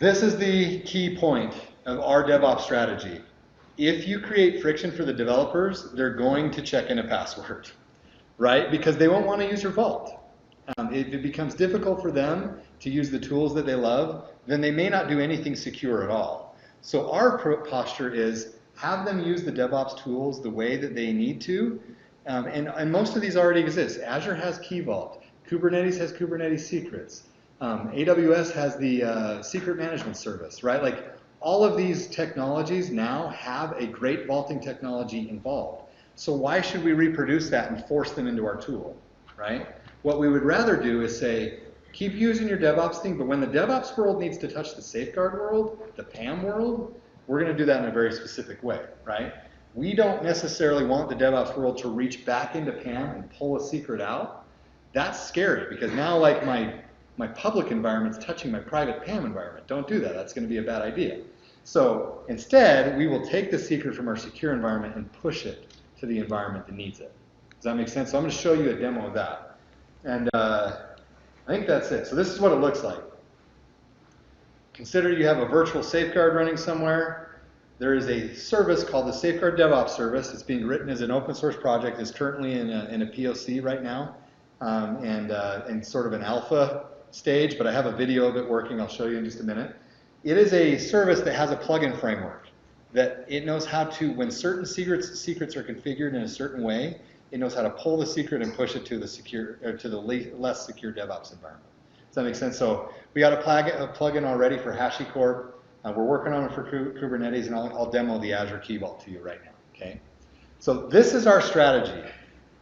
This is the key point of our DevOps strategy. If you create friction for the developers, they're going to check in a password, right? Because they won't want to use your vault. If it becomes difficult for them to use the tools that they love, then they may not do anything secure at all. So our posture is have them use the DevOps tools the way that they need to, and most of these already exist. Azure has Key Vault. Kubernetes has Kubernetes secrets. AWS has the secret management service, right? Like all of these technologies now have a great vaulting technology involved. So why should we reproduce that and force them into our tool, right? What we would rather do is say, keep using your DevOps thing, but when the DevOps world needs to touch the safeguard world, the PAM world, we're going to do that in a very specific way, right? We don't necessarily want the DevOps world to reach back into PAM and pull a secret out. That's scary because now like my public environment's touching my private PAM environment. Don't do that. That's going to be a bad idea. So instead, we will take the secret from our secure environment and push it to the environment that needs it. Does that make sense? So I'm going to show you a demo of that. And I think that's it. So this is what it looks like. Consider you have a virtual safeguard running somewhere. There is a service called the Safeguard DevOps service. It's being written as an open source project. It's currently in a POC right now and sort of an alpha stage, but I have a video of it working. I'll show you in just a minute. It is a service that has a plugin framework that it knows how to, when certain secrets are configured in a certain way, it knows how to pull the secret and push it to the secure or to the less secure DevOps environment. Does that make sense? So we got a plugin already for HashiCorp. We're working on it for Kubernetes, and I'll demo the Azure Key Vault to you right now. Okay. So this is our strategy.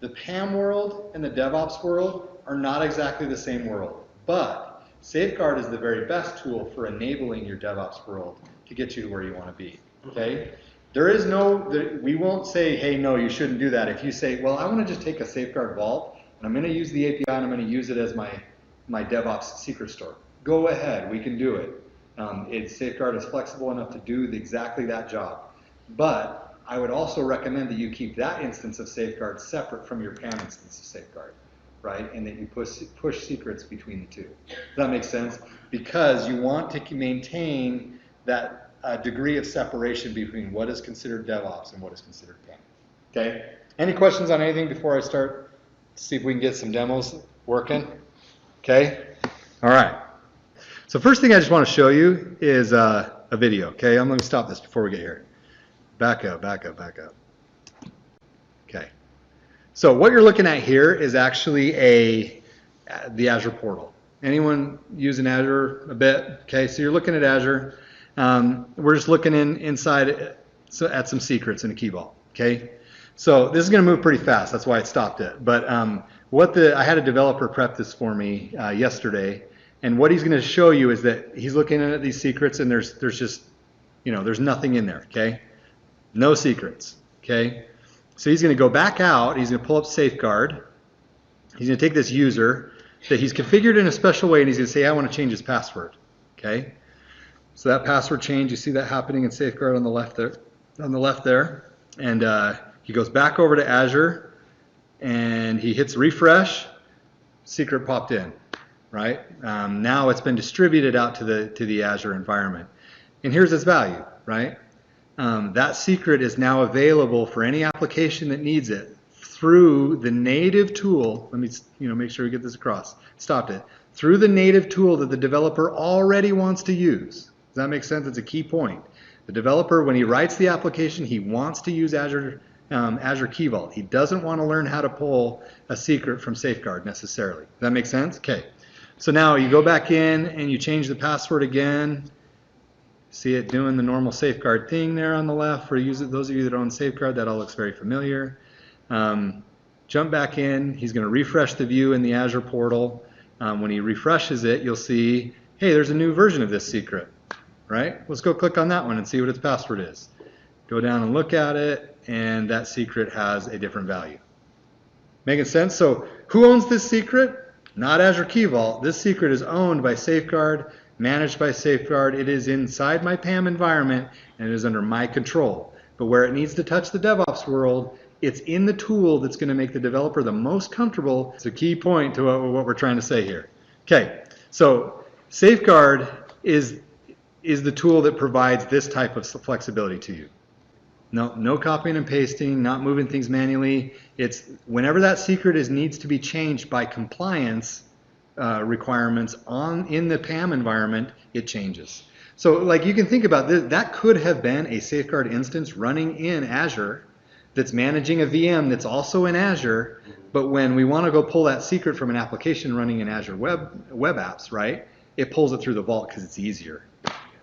The PAM world and the DevOps world are not exactly the same world, but Safeguard is the very best tool for enabling your DevOps world to get you to where you want to be. Okay. There is we won't say, hey, no, you shouldn't do that. If you say, well, I want to just take a Safeguard vault, and I'm going to use the API, and I'm going to use it as my DevOps secret store. Go ahead, we can do it. Safeguard is flexible enough to do exactly that job. But I would also recommend that you keep that instance of Safeguard separate from your PAM instance of Safeguard, right? And that you push secrets between the two. Does that make sense? Because you want to maintain that degree of separation between what is considered DevOps and what is considered PAM. Okay? Any questions on anything before I start? See if we can get some demos working. Okay? All right. So first thing I just want to show you is a video. Okay? I'm going to stop this before we get here. Back up. Okay. So what you're looking at here is actually the Azure portal. Anyone using Azure a bit? Okay, so you're looking at Azure. We're just looking inside at some secrets in a key vault. Okay, so this is going to move pretty fast. That's why I stopped it. But I had a developer prep this for me yesterday, and what he's going to show you is that he's looking at these secrets, and there's just there's nothing in there. Okay, no secrets. Okay, so he's going to go back out. He's going to pull up Safeguard. He's going to take this user that he's configured in a special way, and he's going to say, I want to change his password. Okay. So that password change, you see that happening in Safeguard on the left there. And he goes back over to Azure, and he hits refresh. Secret popped in, right? Now it's been distributed out to the Azure environment. And here's its value, right? That secret is now available for any application that needs it through the native tool. Let me make sure we get this across. Stopped it. Through the native tool that the developer already wants to use. Does that make sense? It's a key point. The developer, when he writes the application, he wants to use Azure Key Vault. He doesn't want to learn how to pull a secret from Safeguard necessarily. Does that make sense? Okay. So now you go back in and you change the password again. See it doing the normal Safeguard thing there on the left. For those of you that own Safeguard, that all looks very familiar. Jump back in. He's going to refresh the view in the Azure portal. When he refreshes it, you'll see, hey, there's a new version of this secret. Right? Let's go click on that one and see what its password is. Go down and look at it, and that secret has a different value. Making sense? So who owns this secret? Not Azure Key Vault. This secret is owned by Safeguard, managed by Safeguard. It is inside my PAM environment, and it is under my control. But where it needs to touch the DevOps world, it's in the tool that's going to make the developer the most comfortable. It's a key point to what we're trying to say here. Okay, so Safeguard is is the tool that provides this type of flexibility to you. No copying and pasting, not moving things manually. It's whenever that secret needs to be changed by compliance requirements in the PAM environment, it changes. So like you can think about this, that could have been a safeguard instance running in Azure that's managing a VM that's also in Azure, but when we want to go pull that secret from an application running in Azure web apps, right, it pulls it through the vault because it's easier,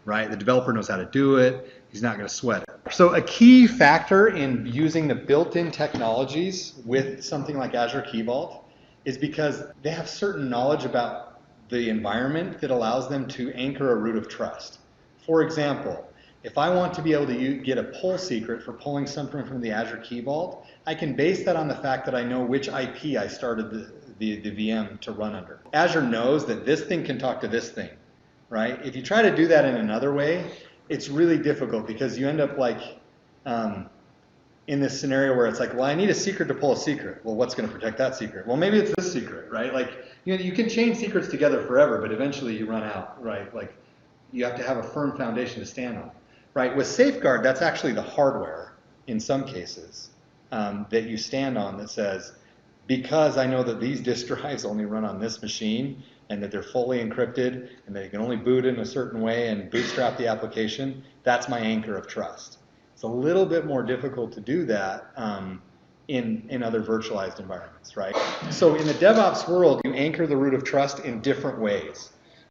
right? The developer knows how to do it. He's not going to sweat it. So a key factor in using the built-in technologies with something like Azure Key Vault is because they have certain knowledge about the environment that allows them to anchor a root of trust. For example, if I want to be able to get a pull secret for pulling something from the Azure Key Vault, I can base that on the fact that I know which IP I started the VM to run under. Azure knows that this thing can talk to this thing, right? If you try to do that in another way, it's really difficult because you end up like in this scenario where it's like, well, I need a secret to pull a secret. Well, what's going to protect that secret? Well, maybe it's this secret, right? Like, you can chain secrets together forever, but eventually you run out, right? Like, you have to have a firm foundation to stand on, right? With Safeguard, that's actually the hardware in some cases that you stand on that says, because I know that these disk drives only run on this machine and that they're fully encrypted and that you can only boot in a certain way and bootstrap the application, that's my anchor of trust. It's a little bit more difficult to do that in other virtualized environments, right? So in the DevOps world, you anchor the root of trust in different ways.